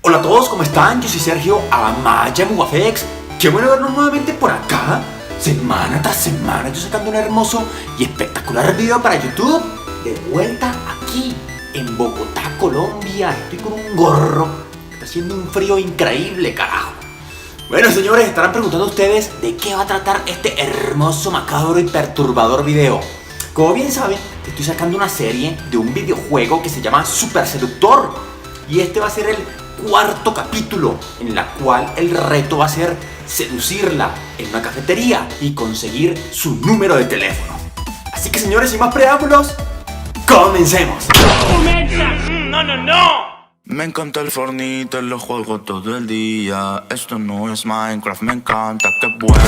Hola a todos, ¿cómo están? Yo soy Sergio Amaya Mugafex. Qué bueno vernos nuevamente por acá, semana tras semana, yo sacando un hermoso y espectacular video para YouTube. De vuelta aquí, en Bogotá, Colombia. Estoy con un gorro, está haciendo un frío increíble, carajo. Bueno, señores, estarán preguntando ustedes de qué va a tratar este hermoso, macabro y perturbador video. Como bien saben, estoy sacando una serie de un videojuego que se llama Super Seductor. Y este va a ser el cuarto capítulo, en la cual el reto va a ser seducirla en una cafetería y conseguir su número de teléfono. Así que, señores, sin más preámbulos, ¡comencemos! ¡No! Me encanta el Fortnite, lo juego todo el día. Esto no es Minecraft, me encanta, qué bueno.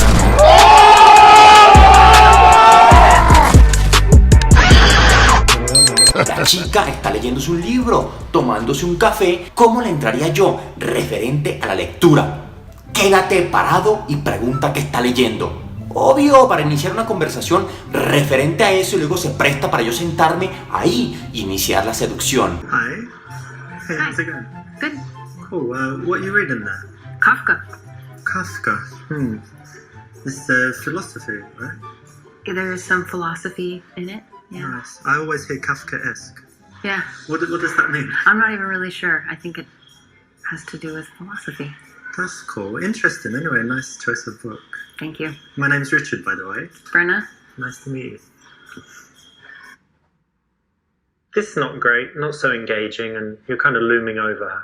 La chica está leyéndose un libro, tomándose un café. ¿Cómo le entraría yo referente a la lectura? Quédate parado y pregunta qué está leyendo. Obvio, para iniciar una conversación referente a eso, y luego se presta para yo sentarme ahí e iniciar la seducción. Hi. Hey, how's it going? Good. Cool. What are you reading there? Kafka. Kafka. This philosophy, right? There is some philosophy in it. Yeah. Nice. I always hear Kafka-esque. Yeah. What does that mean? I'm not even really sure. I think it has to do with philosophy. That's cool. Interesting. Anyway, nice choice of book. Thank you. My name's Richard, by the way. Brenna? Nice to meet you. This is not great, not so engaging, and you're kind of looming over her.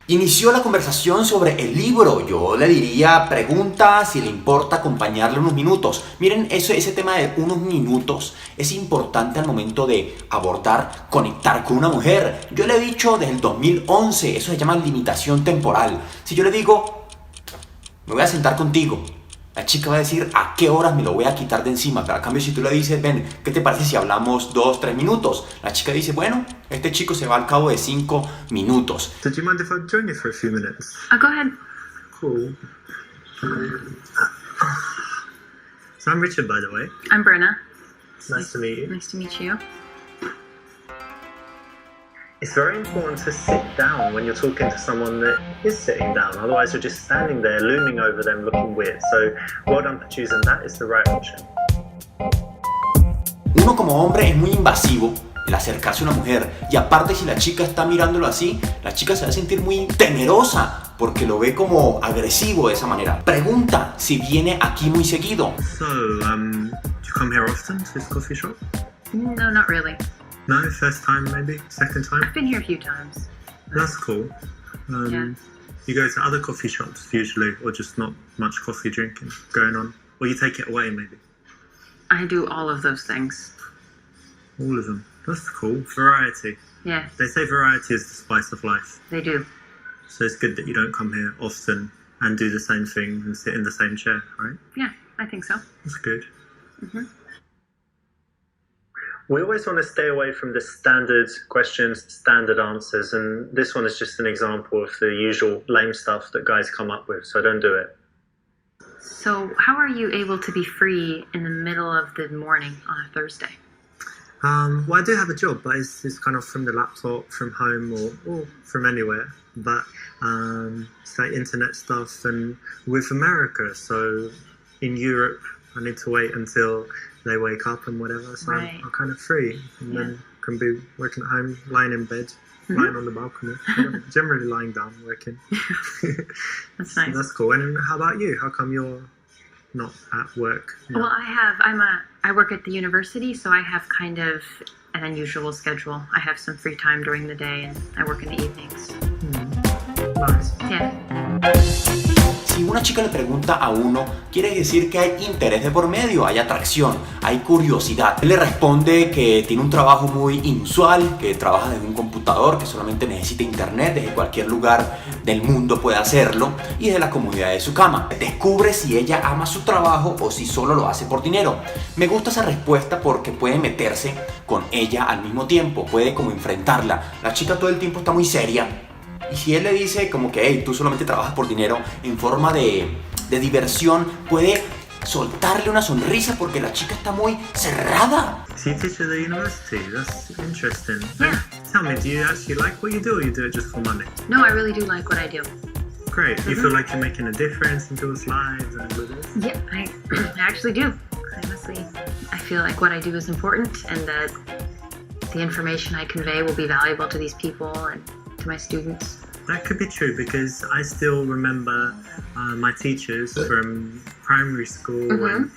Inició la conversación sobre el libro. Yo le diría, pregunta si le importa acompañarle unos minutos. Miren, ese tema de unos minutos es importante al momento de abordar, conectar con una mujer. Yo le he dicho desde el 2011, eso se llama limitación temporal. Si yo le digo, me voy a sentar contigo, la chica va a decir a qué horas me lo voy a quitar de encima. Pero a cambio, si tú le dices, ven, ¿qué te parece si hablamos 2-3 minutos? La chica dice, bueno, este chico se va al cabo de 5 minutos. Did you mind if I join you for a few minutes? Go ahead. Cool. So I'm Richard, by the way. I'm Brenna. Nice to meet you. Nice to meet you. It's very important to sit down when you're talking to someone that is sitting down. Otherwise, you're just standing there, looming over them, looking weird. So, well done for choosing that. It's the right option. Uno como hombre es muy invasivo el acercarse a una mujer. Y aparte, si la chica está mirándolo así, la chica se va a sentir muy temerosa porque lo ve como agresivo de esa manera. Pregunta si viene aquí muy seguido. So, do you come here often to this coffee shop? No, not really. No, first time maybe, second time? I've been here a few times. That's cool. Yeah. You go to other coffee shops usually, or just not much coffee drinking going on? Or you take it away maybe? I do all of those things. All of them. That's cool. Variety. Yeah, They say variety is the spice of life. they do. So it's good that you don't come here often and do the same thing and sit in the same chair, right? Yeah, I think so. That's good. Mhm. We always want to stay away from the standard questions, standard answers, and this one is just an example of the usual lame stuff that guys come up with, so don't do it. So, how are you able to be free in the middle of the morning on a Thursday? Well, I do have a job, but it's kind of from the laptop, from home, or from anywhere. But it's like internet stuff, and with America, so in Europe, I need to wait until they wake up and whatever, so Right. I'm kind of free, and Yeah. then can be working at home, lying in bed, lying on the balcony, generally lying down, working. That's So nice. that's cool. And how about you? How come you're not at work? No. Well, I work at the university, so I have kind of an unusual schedule. I have some free time during the day, and I work in the evenings. Nice. Yeah. Si una chica le pregunta a uno, quiere decir que hay interés de por medio, hay atracción, hay curiosidad. Él le responde que tiene un trabajo muy inusual, que trabaja desde un computador, que solamente necesita internet, desde cualquier lugar del mundo puede hacerlo y desde la comodidad de su cama. Descubre si ella ama su trabajo o si solo lo hace por dinero. Me gusta esa respuesta porque puede meterse con ella al mismo tiempo, puede como enfrentarla. La chica todo el tiempo está muy seria. Y si él le dice como que hey, tú solamente trabajas por dinero, en forma de diversión, puede soltarle una sonrisa porque la chica está muy cerrada. So you teach at the university? That's interesting. Yeah. Tell me, do you actually like what you do, or you do it just for money? No, I really do like what I do. Great. You feel like you're making a difference in people's lives and all of this? Yeah, I actually do. Honestly, I feel like what I do is important and that the information I convey will be valuable to these people and to my students. That could be true, because I still remember my teachers from primary school and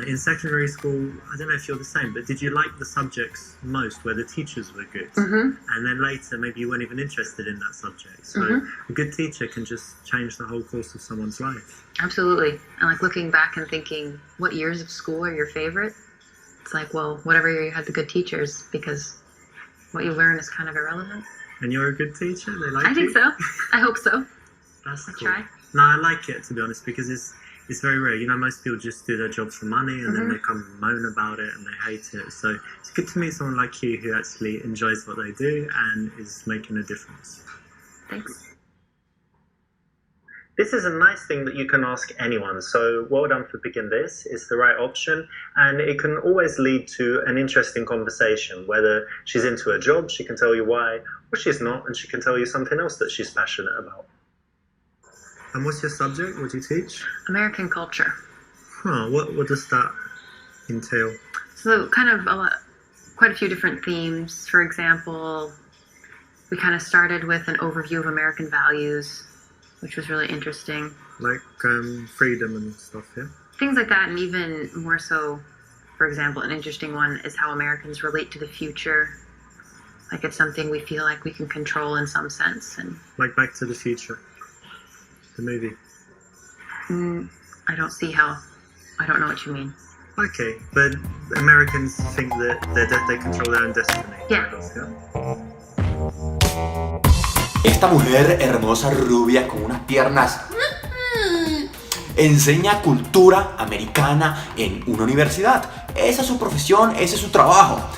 in secondary school. I don't know if you're the same, but did you like the subjects most where the teachers were good? And then later maybe you weren't even interested in that subject. So a good teacher can just change the whole course of someone's life. Absolutely. And like looking back and thinking, what years of school are your favorite? It's like, well, whatever year you had the good teachers, because what you learn is kind of irrelevant. And you're a good teacher? They like I think you? so. I hope so. That's I cool. try. No, I like it, to be honest, because it's very rare. You know, most people just do their job for money and then they come and moan about it and they hate it. So it's good to meet someone like you who actually enjoys what they do and is making a difference. Thanks. This is a nice thing that you can ask anyone, so well done for picking this. It's the right option, and it can always lead to an interesting conversation. Whether she's into a job, she can tell you why, or she's not, and she can tell you something else that she's passionate about. And what's your subject? What do you teach? American culture. Huh, what does that entail? So kind of quite a few different themes. For example, we kind of started with an overview of American values, which was really interesting. Like freedom and stuff, yeah? Things like that, and even more so, for example, an interesting one is how Americans relate to the future. Like it's something we feel like we can control in some sense. And Like Back to the Future, the movie. I don't see how, I don't know what you mean. Okay, but Americans think that they control their own destiny. Yeah. Esta mujer hermosa, rubia, con unas piernas, enseña cultura americana en una universidad. Esa es su profesión, ese es su trabajo.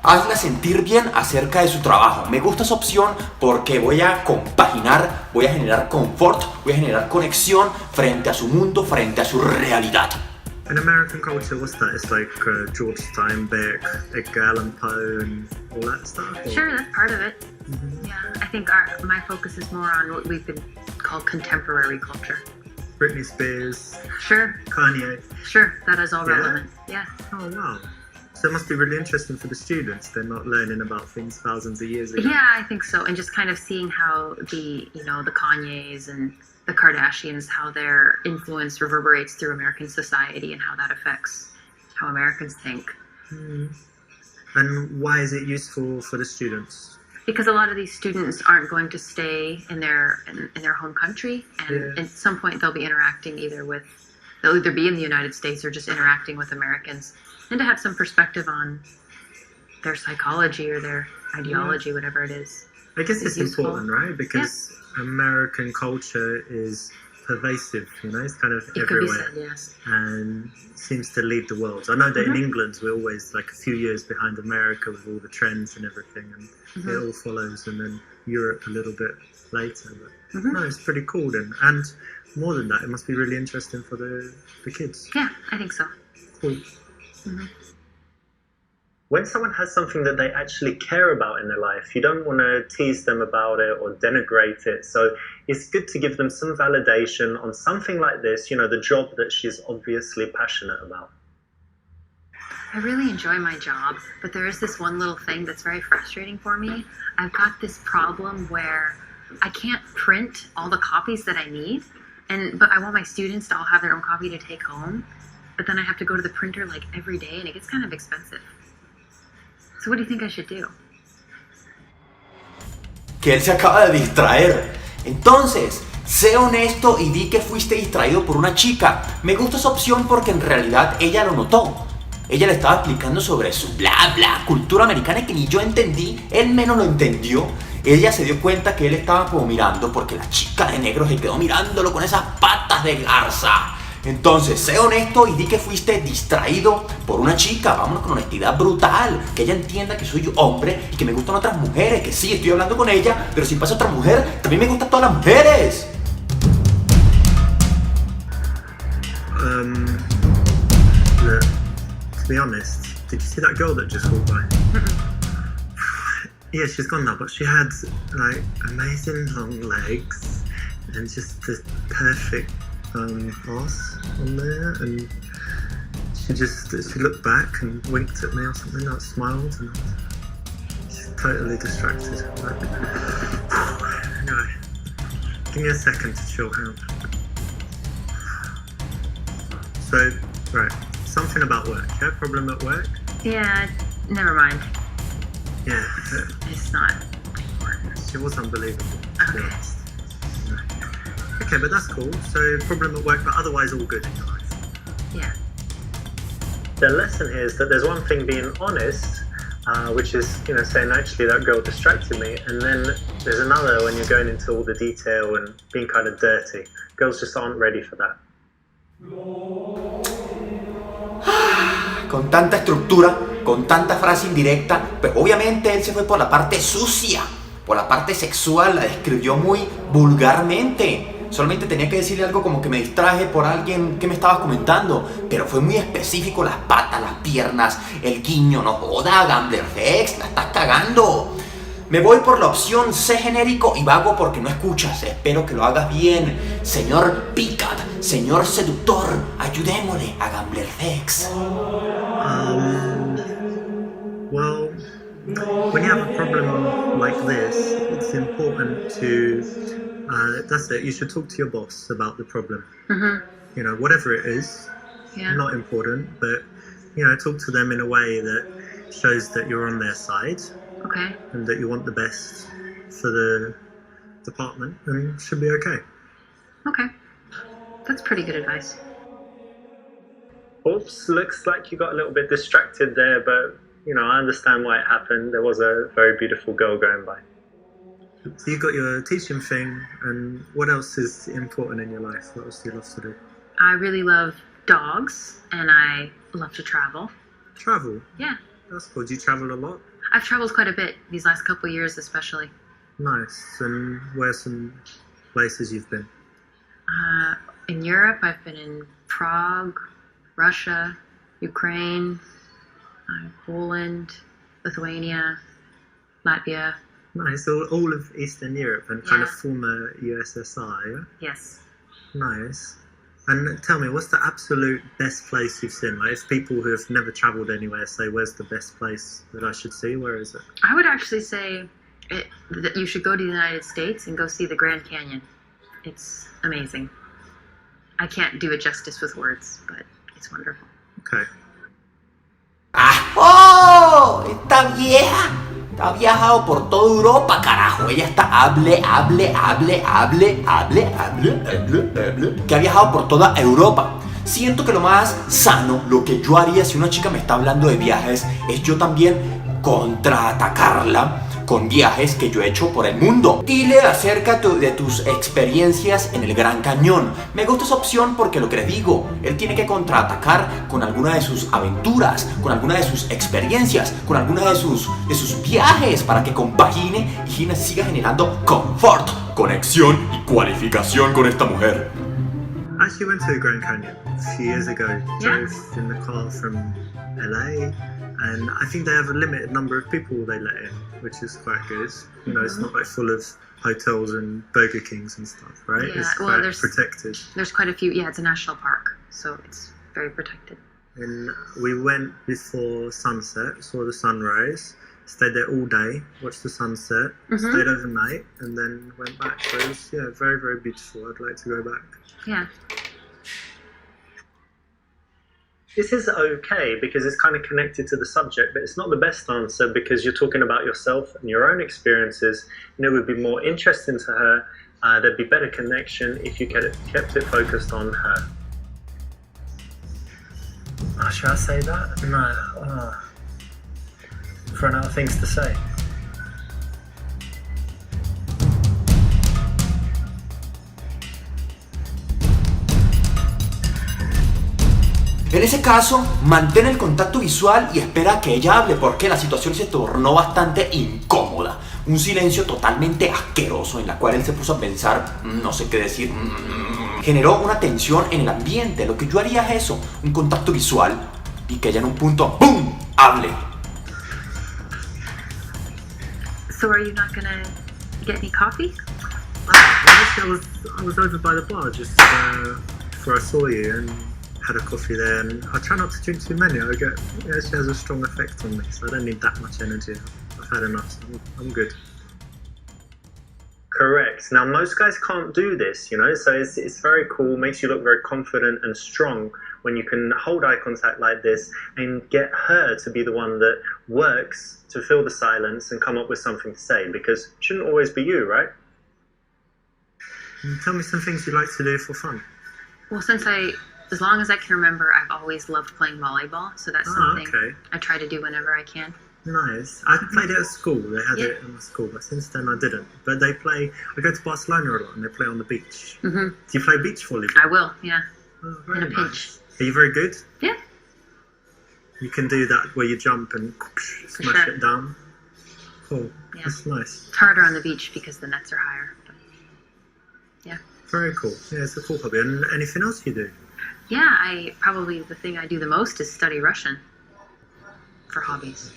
Hazla sentir bien acerca de su trabajo. Me gusta esa opción porque voy a compaginar, voy a generar confort, voy a generar conexión frente a su mundo, frente a su realidad. In American culture, what's that? It's like George Steinbeck, Edgar Allan Poe, and all that stuff? Or? Sure, that's part of it. Yeah, I think my focus is more on what we've been called contemporary culture. Britney Spears, Sure, Kanye. sure, that is all Yeah? relevant. Yeah. Oh, wow. So it must be really interesting for the students. They're not learning about things thousands of years ago. Yeah, I think so. And just kind of seeing how the Kanyes and the Kardashians, how their influence reverberates through American society and how that affects how Americans think. And why is it useful for the students? Because a lot of these students aren't going to stay in their home country, and at some point they'll be interacting they'll either be in the United States or just interacting with Americans, and to have some perspective on their psychology or their ideology, whatever it is. I guess it's useful. important, right? Because American culture is pervasive, it's kind of It could be everywhere. said, yes. And seems to lead the world. I know that in England we're always like a few years behind America with all the trends and everything, and it all follows, and then Europe a little bit later. But no, it's pretty cool then. And more than that, it must be really interesting for the kids. Yeah, I think so. Cool. When someone has something that they actually care about in their life, you don't want to tease them about it or denigrate it. So it's good to give them some validation on something like this, the job that she's obviously passionate about. I really enjoy my job, but there is this one little thing that's very frustrating for me. I've got this problem where I can't print all the copies that I need, but I want my students to all have their own copy to take home, but then I have to go to the printer like every day, and it gets kind of expensive. So what do you think I should do? Que él se acaba de distraer. Entonces, sé honesto y di que fuiste distraído por una chica. Me gusta esa opción porque en realidad ella lo notó. Ella le estaba explicando sobre su bla bla cultura americana que ni yo entendí, él menos lo entendió. Ella se dio cuenta que él estaba como mirando porque la chica de negro se quedó mirándolo con esas patas de garza. Entonces, sé honesto y di que fuiste distraído por una chica. Vámonos con honestidad brutal. Que ella entienda que soy hombre y que me gustan otras mujeres. Que sí, estoy hablando con ella, pero si pasa otra mujer, también me gustan todas las mujeres. to be honest, did you see that girl that just walked by? Yeah, she's gone now, but she had like amazing long legs and just the perfect ass on there, and she looked back and winked at me or something, like smiled, and she's totally distracted. Like, anyway, give me a second to chill out. So, right, something about work. You have a problem at work? Yeah, never mind. Yeah. It's not important. She was unbelievable, to be Okay. honest. Okay, but that's cool. So, problem at work, but otherwise all good in your life. Yeah. The lesson here is that there's one thing being honest, which is, saying actually that girl distracted me, and then there's another when you're going into all the detail and being kind of dirty. Girls just aren't ready for that. Con tanta estructura, con tanta frase indirecta, pues obviamente él se fue por la parte sucia, por la parte sexual, la describió muy vulgarmente. Solamente tenía que decirle algo como que me distraje por alguien que me estabas comentando, pero fue muy específico: las patas, las piernas, el guiño. No joda, Gamblerfex, la estás cagando. Me voy por la opción C, genérico y vago, porque no escuchas. Espero que lo hagas bien. Señor Picat, señor seductor, ayudémosle a Gamblerfex. Well, when you have a problem like this, it's important to, that's it, you should talk to your boss about the problem. Mm-hmm. Whatever it is, Yeah. not important, but, talk to them in a way that shows that you're on their side Okay. and that you want the best for the department, and it should be okay. Okay. That's pretty good advice. Oops, looks like you got a little bit distracted there, but, I understand why it happened. There was a very beautiful girl going by. So you got your teaching thing, and what else is important in your life? What else do you love to do? I really love dogs, and I love to travel. Travel? Yeah. That's cool. Do you travel a lot? I've traveled quite a bit these last couple of years, especially. Nice. And where's some places you've been? In Europe, I've been in Prague, Russia, Ukraine, Poland, Lithuania, Latvia. Nice. All of Eastern Europe and kind of Yeah. former USSR, yeah? Yes. Nice. And tell me, what's the absolute best place you've seen? Like, if people who have never travelled anywhere say, where's the best place that I should see? Where is it? I would actually say that you should go to the United States and go see the Grand Canyon. It's amazing. I can't do it justice with words, but it's wonderful. Okay. ¡Ah! ¡Oh! Esta vieja ha viajado por toda Europa, carajo. Ella está hable. Que ha viajado por toda Europa. Siento que lo más sano, lo que yo haría si una chica me está hablando de viajes, es yo también contraatacarla con viajes que yo he hecho por el mundo. Dile acerca de tus experiencias en el Gran Cañón. Me gusta esa opción porque lo que les digo, él tiene que contraatacar con alguna de sus aventuras, con alguna de sus experiencias, con alguna de sus viajes, para que compagine y siga generando confort, conexión y cualificación con esta mujer. I actually went to the Grand Canyon a few years ago. Yeah. Drove in the car from LA, and I think they have a limited number of people they let in, which is quite good. It's not like full of hotels and Burger Kings and stuff, right? Yeah, It's well, quite there's- protected. There's quite a few. Yeah, it's a national park, so it's very protected. And we went before sunset, saw the sunrise, stayed there all day, watched the sunset, stayed overnight, and then went back. So it was, very, very beautiful. I'd like to go back. Yeah. This is okay because it's kind of connected to the subject, but it's not the best answer because you're talking about yourself and your own experiences. It would be more interesting to her. There'd be better connection if you kept it focused on her. Oh, should I say that? No. Oh. Run out of things to say. En ese caso, mantén el contacto visual y espera a que ella hable, porque la situación se tornó bastante incómoda. Un silencio totalmente asqueroso en la cual él se puso a pensar, no sé qué decir. Generó una tensión en el ambiente. Lo que yo haría es eso, un contacto visual, y que ella en un punto, ¡pum!, hable. So are you not gonna get any coffee? Well, I was over by the bar just before I saw you and had a coffee there. And I try not to drink too many. It actually has a strong effect on me, so I don't need that much energy. I've had enough, so I'm good. Correct. Now, most guys can't do this, you know, so it's very cool, makes you look very confident and strong when you can hold eye contact like this and get her to be the one that works to fill the silence and come up with something to say, because it shouldn't always be you, right? Tell me some things you like to do for fun. Well, as long as I can remember, I've always loved playing volleyball, so that's something I try to do whenever I can. Nice. I played it at school. They had it in my school, but since then I didn't. But I go to Barcelona a lot and they play on the beach. Mm-hmm. Do you play beach volleyball? I will, yeah. Oh, In a very pinch. nice. Are you very good? Yeah. You can do that where you jump and smash it down. Cool. Yeah. That's nice. It's harder on the beach because the nets are higher. But yeah. Very cool. Yeah, it's a cool hobby. And anything else you do? Yeah, probably the thing I do the most is study Russian for hobbies.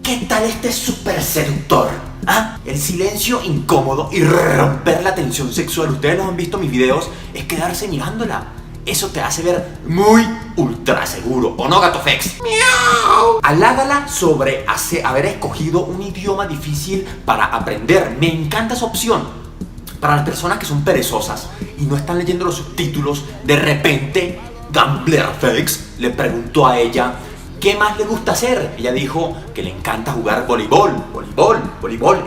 ¿Qué tal este súper seductor? ¿Ah? El silencio incómodo y romper la tensión sexual. Ustedes los han visto en mis videos, es quedarse mirándola. Eso te hace ver muy ultra seguro, ¿o no, gato Fex? ¡Miau! Halágala sobre haber escogido un idioma difícil para aprender. Me encanta esa opción. Para las personas que son perezosas y no están leyendo los subtítulos, de repente, Gambler Fex le preguntó a ella ¿qué más le gusta hacer? Ella dijo que le encanta jugar voleibol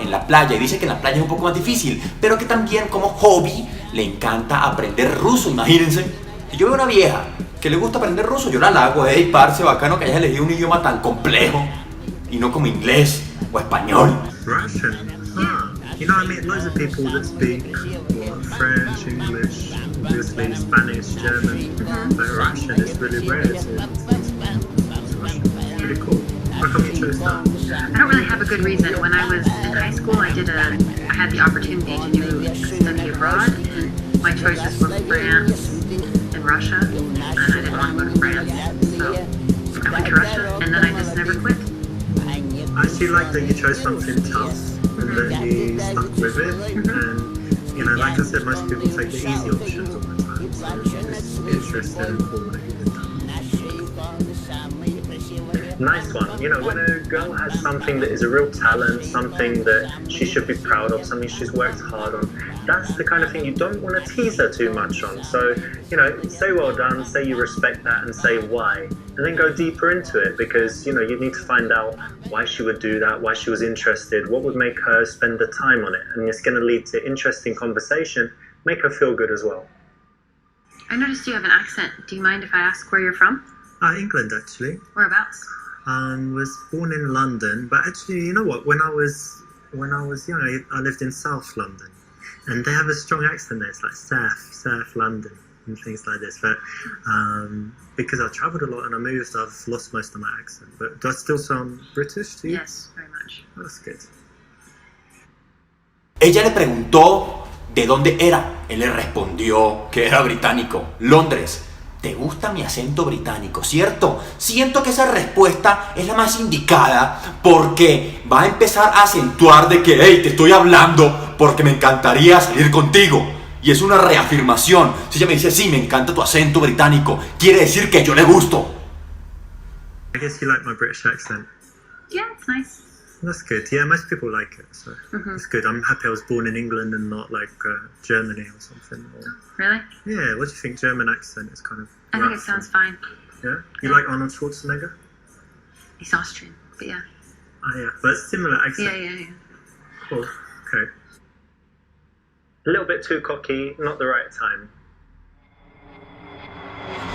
en la playa, y dice que en la playa es un poco más difícil, pero que también como hobby le encanta aprender ruso. Imagínense, si yo veo una vieja que le gusta aprender ruso, yo la halago, hey, parce, bacano que hayas elegido un idioma tan complejo y no como inglés o español. Russian? Ah. You know, I meet loads of people that speak French, English, obviously Spanish, German, but Russian is really rare. It's pretty cool. How come you chose that? I don't really have a good reason. When I was in high school, I had the opportunity to do study abroad. My choices were France and Russia, and I didn't want to go to France, so I went to Russia, and then I just never quit. I actually like that you chose something tough and that you stuck with it. And, you know, like I said, most people take the easy options all the time. So it's interesting and cool that you did that. Nice one. You know, when a girl has something that is a real talent, something that she should be proud of, something she's worked hard on, that's the kind of thing you don't want to tease her too much on. So, you know, say well done, say you respect that, and say why. And then go deeper into it, because, you know, you need to find out why she would do that, why she was interested, what would make her spend the time on it. And it's going to lead to interesting conversation, make her feel good as well. I noticed you have an accent. Do you mind if I ask where you're from? England, actually. Whereabouts? Was born in London, but actually, you know what? When I was young, I lived in South London, and they have a strong accent there. It's like South London and things like this. But because I travelled a lot and I moved, I've lost most of my accent. But do I still sound British to you? Yes, very much. That's good. Ella le preguntó de dónde era. Él le respondió que era británico. Londres. ¿Te gusta mi acento británico, cierto? Siento que esa respuesta es la más indicada porque va a empezar a acentuar de que, hey, te estoy hablando porque me encantaría salir contigo. Y es una reafirmación. Si ella me dice, sí, me encanta tu acento británico, quiere decir que yo le gusto. I guess you like my British accent. Yeah, it's nice. That's good. Yeah, most people like it, so it's good. I'm happy I was born in England and not like Germany or something. Really? Yeah, what do you think? German accent is kind of. I think it sounds fine. Yeah? You like Arnold Schwarzenegger? He's Austrian, but yeah. Yeah, but similar accent. Yeah. Cool. Okay. A little bit too cocky, not the right time.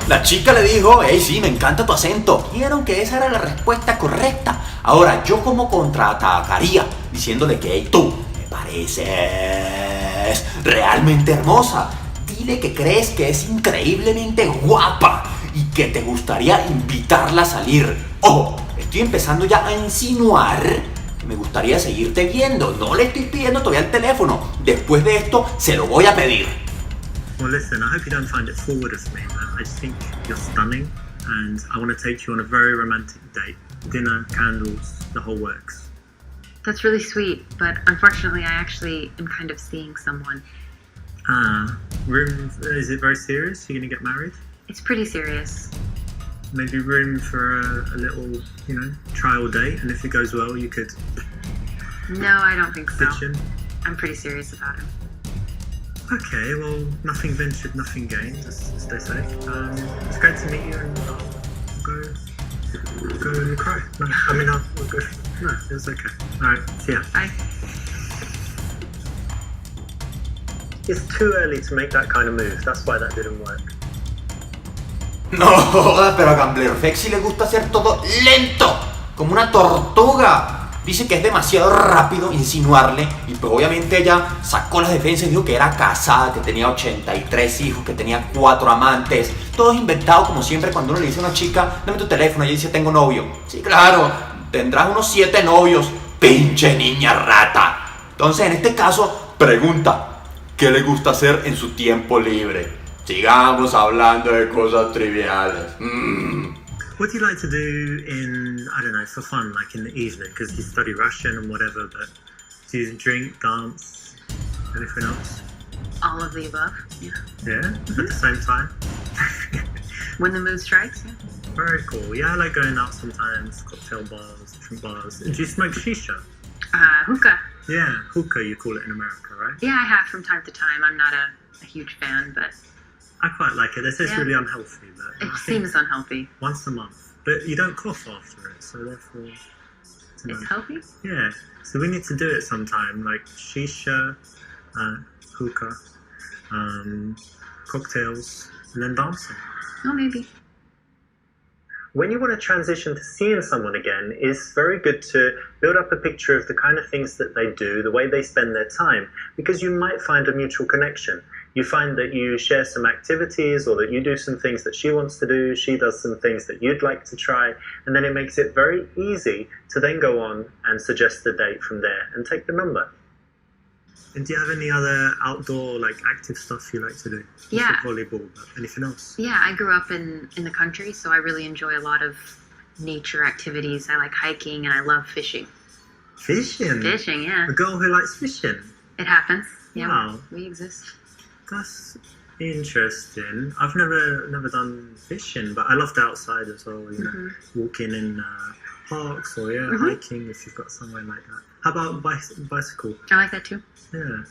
La chica le dijo, hey, sí, me encanta tu acento. Vieron que esa era la respuesta correcta. Ahora, yo como contraatacaría diciéndole que, hey, tú, me pareces realmente hermosa. Dile que crees que es increíblemente guapa y que te gustaría invitarla a salir. Ojo, estoy empezando ya a insinuar que me gustaría seguirte viendo. No le estoy pidiendo todavía el teléfono. Después de esto, se lo voy a pedir. Well, listen, I hope you don't find it forward of me. I just think you're stunning. and I want to take you on a very romantic date. Dinner, candles, the whole works. That's really sweet, but unfortunately, I actually am kind of seeing someone. Is it very serious? You're going to get married? It's pretty serious. Maybe room for a little, trial date, and if it goes well, you could No, I don't think so. pitch in. I'm pretty serious about him. Okay, well, nothing ventured, nothing gained, as they say. It's great to meet you, and I'll go and cry. No, we'll go. No, it's okay. Alright, see ya. Bye. It's too early to make that kind of move. That's why that didn't work. No joda, pero a Gamblerfexi le gusta hacer todo lento, como una tortuga. Dice que es demasiado rápido insinuarle y pues obviamente ella sacó las defensas y dijo que era casada, que tenía 83 hijos, que tenía 4 amantes. Todo es inventado como siempre cuando uno le dice a una chica, dame tu teléfono, y ella dice tengo novio. Sí, claro, tendrás unos 7 novios, pinche niña rata. Entonces en este caso, pregunta, ¿qué le gusta hacer en su tiempo libre? Sigamos hablando de cosas triviales. What do you like to do in, I don't know, for fun, like in the evening? Because you study Russian and whatever, but do you drink, dance, anything else? All of the above. Yeah. Yeah? At the same time? When the mood strikes. Yeah. Very cool. Yeah, I like going out sometimes, cocktail bars, different bars. Do you smoke shisha? Hookah. Yeah, hookah you call it in America, right? Yeah, I have from time to time. I'm not a huge fan, but I quite like it. They say it's Yeah. really unhealthy, but it I think seems unhealthy. once a month. But you don't cough after it, so therefore... it's It's nice. healthy? Yeah, so we need to do it sometime, like shisha, hookah, cocktails, and then dancing. Oh, maybe. When you want to transition to seeing someone again, it's very good to build up a picture of the kind of things that they do, the way they spend their time, because you might find a mutual connection. You find that you share some activities, or that you do some things that she wants to do, she does some things that you'd like to try, and then it makes it very easy to then go on and suggest the date from there and take the number. And do you have any other outdoor, active stuff you like to do? Yeah. Volleyball, but anything else? Yeah, I grew up in the country, so I really enjoy a lot of nature activities. I like hiking and I love fishing. Fishing? Fishing, yeah. A girl who likes fishing? It happens. Yeah, Wow. we exist. That's interesting. I've never done fishing, but I love the outside as well. Walking in parks or hiking if you've got somewhere like that. How about bicycle? I like that too. Yeah.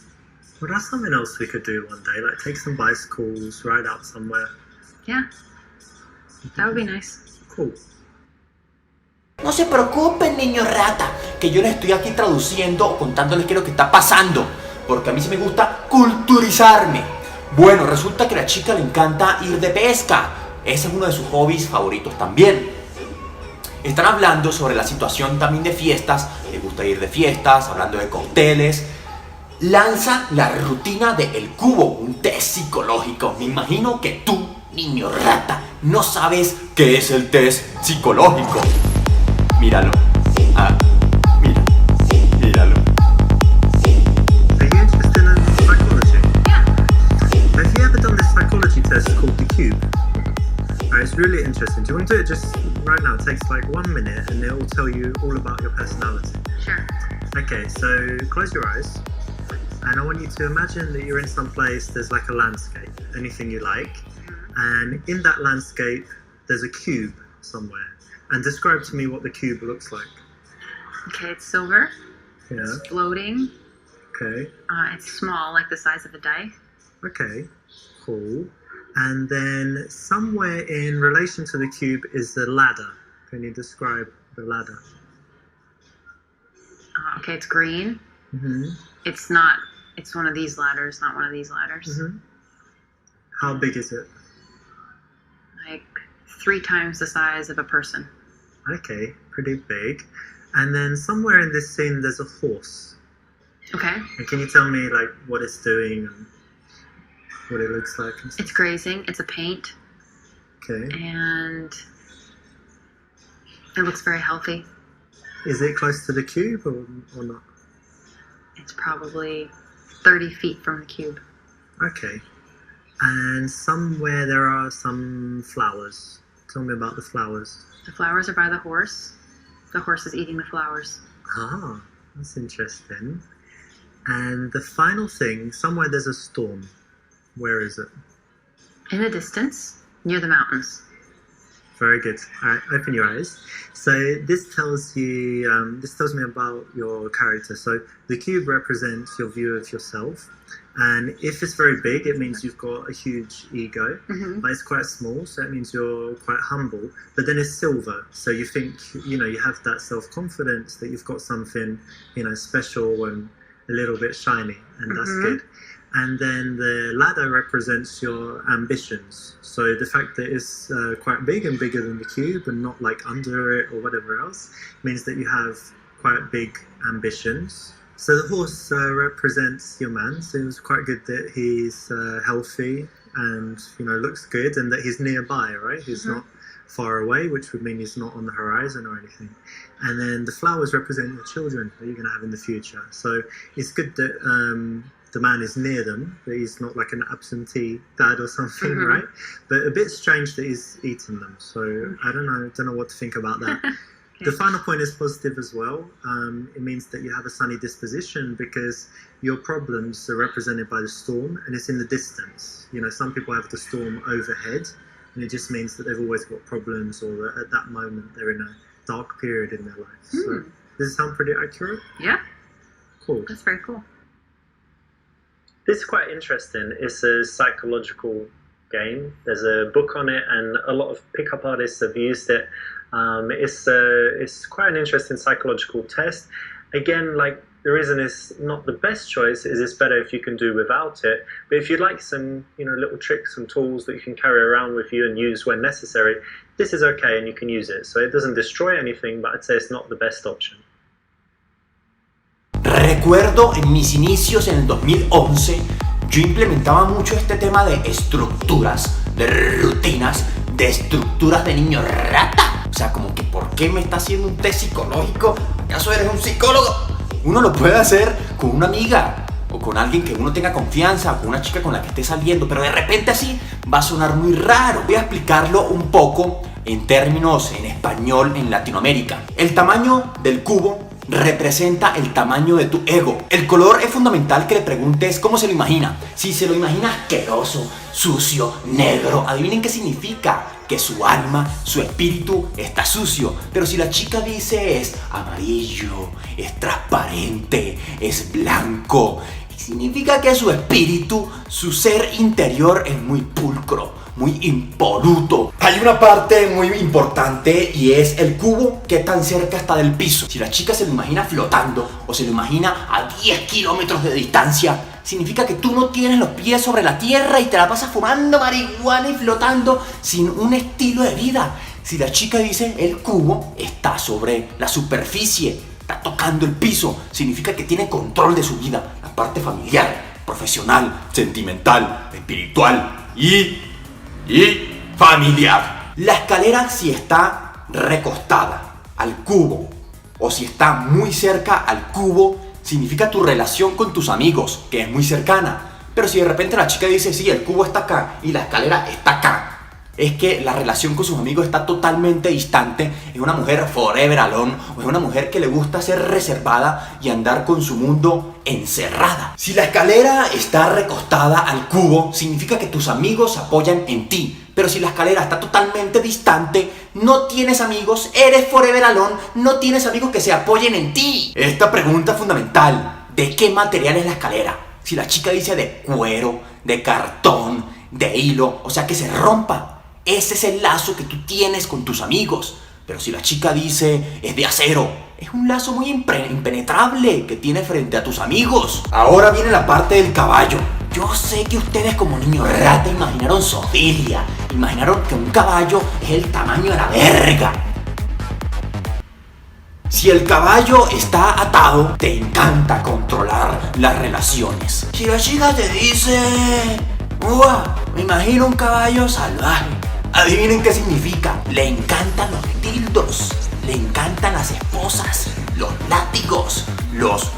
Well, that's something else we could do one day. Take some bicycles, ride out somewhere. Yeah, that would be nice. Cool. No se preocupen, niño rata, que yo les estoy aquí traduciendo o contándoles qué es lo que está pasando, porque a mí sí me gusta culturizarme. Bueno, resulta que a la chica le encanta ir de pesca. Ese es uno de sus hobbies favoritos también. Están hablando sobre la situación también de fiestas, le gusta ir de fiestas, hablando de cócteles. Lanza la rutina de El Cubo, un test psicológico. Me imagino que tú, niño rata, no sabes qué es el test psicológico. Míralo. Míralo. Are you interested in psychology? Yeah. Have you ever done this psychology test called the Cube? It's really interesting. Do you want to do it just right now? It takes 1 minute and it will tell you all about your personality. Sure. Okay, so close your eyes and I want you to imagine that you're in some place, there's a landscape, anything you like, and in that landscape there's a cube somewhere. And describe to me what the cube looks like. Okay, it's silver. Yeah, It's floating. okay, It's small, like the size of a die. okay, cool. And then somewhere in relation to the cube is the ladder. Can you describe the ladder? Okay, it's green. Mm-hmm. It's one of these ladders, not one of these ladders. Mm-hmm. How big is it? Like 3 times the size of a person. Okay, pretty big. And then somewhere in this scene there's a horse. Okay. And can you tell me what it's doing and what it looks like and stuff? It's grazing. It's a paint. Okay. And it looks very healthy. Is it close to the cube or not? It's probably 30 feet from the cube. Okay. And somewhere there are some flowers Tell me about the flowers. The flowers are by the horse. The horse is eating the flowers. Ah, that's interesting. And the final thing, somewhere there's a storm. Where is it? In the distance, near the mountains. Very good. All right, open your eyes. So this tells you, this tells me about your character. So the cube represents your view of yourself. And if it's very big, it means you've got a huge ego. But it's quite small, so it means you're quite humble. But then it's silver, so you think, you know, you have that self-confidence that you've got something, you know, special and a little bit shiny, and that's good. And then the ladder represents your ambitions. So the fact that it's quite big and bigger than the cube and not like under it or whatever else means that you have quite big ambitions. So the horse represents your man, so it's quite good that he's healthy and, you know, looks good, and that he's nearby, right? He's not far away, which would mean he's not on the horizon or anything. And then the flowers represent your children that you're going to have in the future. So it's good that the man is near them, that he's not like an absentee dad or something, right? But a bit strange that he's eating them. So I don't know what to think about that. The final point is positive as well. It means that you have a sunny disposition because your problems are represented by the storm, and it's in the distance. You know, some people have the storm overhead, and it just means that they've always got problems, or that at that moment they're in a dark period in their life. So does it sound pretty accurate? Yeah. Cool. That's very cool. This is quite interesting. It's a psychological game. There's a book on it, and a lot of pickup artists have used it. It's quite an interesting psychological test. Again, like, the reason it's not the best choice is it's better if you can do without it. But if you'd like some, you know, little tricks and tools that you can carry around with you and use when necessary, this is okay and you can use it. So it doesn't destroy anything, but I'd say it's not the best option. Recuerdo en mis inicios en el 2011, yo implementaba mucho este tema de estructuras, de rutinas, de estructuras de niño rata. O sea, como que ¿por qué me está haciendo un test psicológico? ¿Acaso eres un psicólogo? Uno lo puede hacer con una amiga o con alguien que uno tenga confianza, o con una chica con la que esté saliendo, pero de repente así va a sonar muy raro. Voy a explicarlo un poco en términos en español en Latinoamérica. El tamaño del cubo representa el tamaño de tu ego. El color es fundamental que le preguntes cómo se lo imagina. Si se lo imagina asqueroso, sucio, negro, adivinen qué significa. Que su alma, su espíritu está sucio. Pero si la chica dice es amarillo, es transparente, es blanco, significa que su espíritu, su ser interior es muy pulcro, muy impoluto. Hay una parte muy importante y es el cubo, que tan cerca está del piso. Si la chica se lo imagina flotando o se lo imagina a 10 kilómetros de distancia, significa que tú no tienes los pies sobre la tierra y te la pasas fumando marihuana y flotando sin un estilo de vida. Si la chica dice el cubo está sobre la superficie, está tocando el piso, significa que tiene control de su vida, la parte familiar, profesional, sentimental, espiritual y familiar. La escalera, si está recostada al cubo o si está muy cerca al cubo, significa tu relación con tus amigos, que es muy cercana. Pero si de repente la chica dice sí, el cubo está acá y la escalera está acá, es que la relación con sus amigos está totalmente distante. Es una mujer forever alone, o es una mujer que le gusta ser reservada y andar con su mundo encerrada. Si la escalera está recostada al cubo, significa que tus amigos apoyan en ti. Pero si la escalera está totalmente distante, no tienes amigos, eres forever alone, no tienes amigos que se apoyen en ti. Esta pregunta es fundamental. ¿De qué material es la escalera? Si la chica dice de cuero, de cartón, de hilo, o sea, que se rompa. Ese es el lazo que tú tienes con tus amigos. Pero si la chica dice es de acero, es un lazo muy impenetrable que tienes frente a tus amigos. Ahora viene la parte del caballo. Yo sé que ustedes como niños rata imaginaron zoofilia, imaginaron que un caballo es el tamaño de la verga. Si el caballo está atado, te encanta controlar las relaciones. Si la chica te dice, me imagino un caballo salvaje, adivinen qué significa. Le encantan los dildos, le encantan las esposas, los látigos, los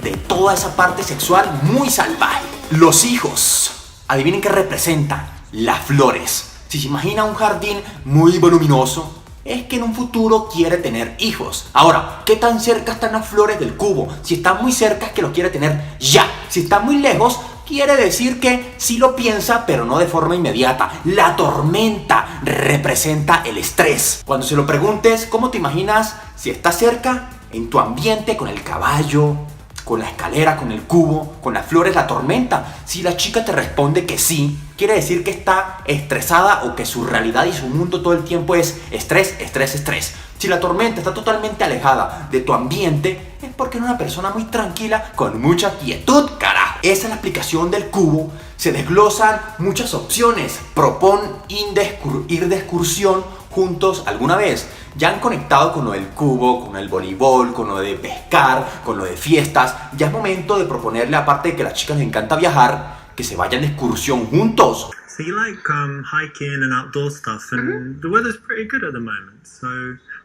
de toda esa parte sexual muy salvaje. Los hijos, adivinen qué representan. Las flores. Si se imagina un jardín muy voluminoso, es que en un futuro quiere tener hijos. Ahora, ¿qué tan cerca están las flores del cubo? Si están muy cerca es que lo quiere tener ya. Si están muy lejos, quiere decir que sí lo piensa, pero no de forma inmediata. La tormenta representa el estrés. Cuando se lo preguntes, ¿cómo te imaginas si está cerca? En tu ambiente, con el caballo, con la escalera, con el cubo, con las flores, la tormenta. Si la chica te responde que sí, quiere decir que está estresada o que su realidad y su mundo todo el tiempo es estrés, estrés, estrés. Si la tormenta está totalmente alejada de tu ambiente, es porque es una persona muy tranquila, con mucha quietud, carajo. Esa es la explicación del cubo. Se desglosan muchas opciones. Propon ir de excursión juntos alguna vez. Ya han conectado con lo del cubo, con el voleibol, con lo de pescar, con lo de fiestas. Ya es momento de proponerle, aparte de que a las chicas les encanta viajar, que se vayan de excursión juntos. So you like hiking and outdoor stuff, and the weather's pretty good at the moment. So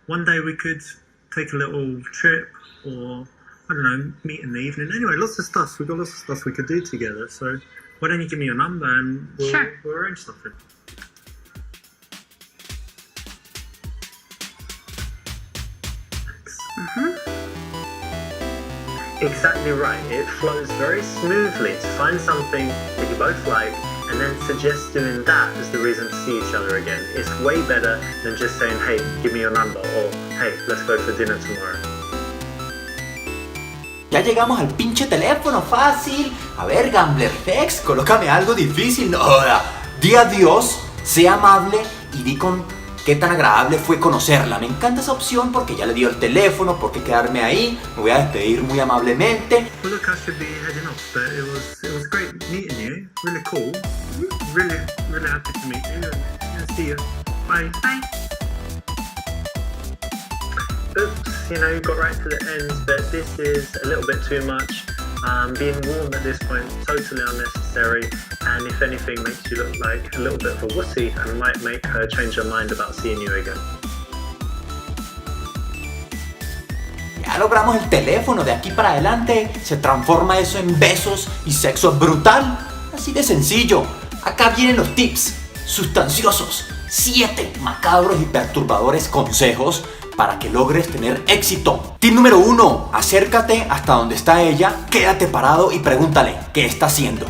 one day we could take a little trip, or I don't know, meet in the evening. Anyway, lots of stuff. We've got lots of stuff we could do together. So why don't you give me your number and we'll arrange something. Exactly right. It flows very smoothly to find something that you both like and then suggest doing that as the reason to see each other again. It's way better than just saying, hey, give me your number, or hey, let's go for dinner tomorrow. Ya llegamos al pinche teléfono, fácil. A ver, Gambler Fex, colócame algo difícil. No, di adiós, sé amable y di con qué tan agradable fue conocerla. Me encanta esa opción porque ya le dio el teléfono, por qué quedarme ahí. Me voy a despedir muy amablemente. Well, look, I should be heading off, but it was great meeting you. Really cool. Really happy to meet you. And see you. Bye. Bye. Oops, you got right to the end, but this is a little bit too much. Being warm at this point, totally unnecessary, and if anything makes you look like a little bit of a wussy and might make her change her mind about seeing you again. Ya logramos el teléfono, de aquí para adelante se transforma eso en besos y sexo brutal. Así de sencillo. Acá vienen los tips sustanciosos. 7 macabros y perturbadores consejos para que logres tener éxito. Tip número 1. Acércate hasta donde está ella, quédate parado y pregúntale qué está haciendo.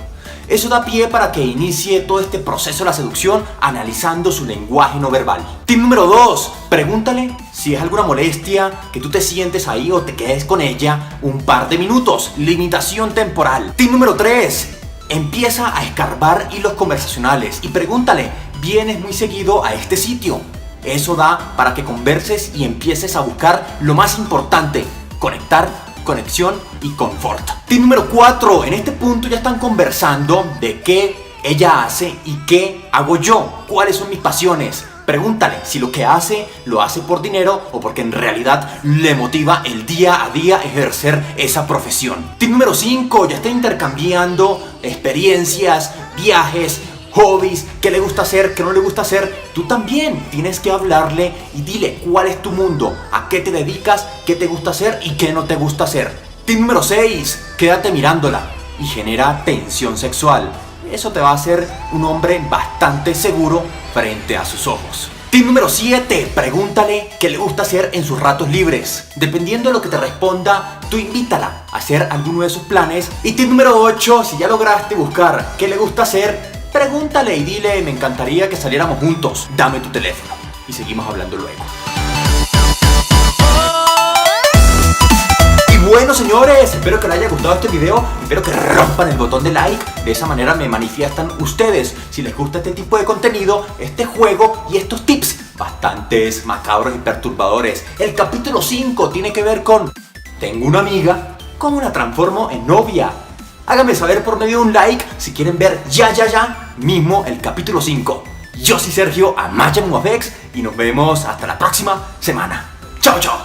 Eso da pie para que inicie todo este proceso de la seducción analizando su lenguaje no verbal. Tip número 2. Pregúntale si es alguna molestia que tú te sientes ahí o te quedes con ella un par de minutos. Limitación temporal. Tip número 3. Empieza a escarbar hilos conversacionales y pregúntale, ¿vienes muy seguido a este sitio? Eso da para que converses y empieces a buscar lo más importante: conectar, conexión y confort. Tip número 4. En este punto ya están conversando de qué ella hace y qué hago yo. ¿Cuáles son mis pasiones? Pregúntale si lo que hace lo hace por dinero o porque en realidad le motiva el día a día ejercer esa profesión. Tip número 5. Ya está intercambiando experiencias, viajes, hobbies, qué le gusta hacer, qué no le gusta hacer. Tú también tienes que hablarle y dile cuál es tu mundo, a qué te dedicas, qué te gusta hacer y qué no te gusta hacer. Tip número 6. Quédate mirándola y genera tensión sexual. Eso te va a hacer un hombre bastante seguro frente a sus ojos. Tip número 7. Pregúntale qué le gusta hacer en sus ratos libres. Dependiendo de lo que te responda, tú invítala a hacer alguno de sus planes. Y tip número 8. Si ya lograste buscar qué le gusta hacer, pregúntale y dile, me encantaría que saliéramos juntos, dame tu teléfono. Y seguimos hablando luego. Y bueno, señores, espero que les haya gustado este video. Espero que rompan el botón de like. De esa manera me manifiestan ustedes si les gusta este tipo de contenido, este juego y estos tips bastantes macabros y perturbadores. El capítulo 5 tiene que ver con: tengo una amiga, ¿cómo la transformo en novia? Háganme saber por medio de un like si quieren ver ya mismo el capítulo 5. Yo soy Sergio Amaya Muafex y nos vemos hasta la próxima semana. Chao, chao.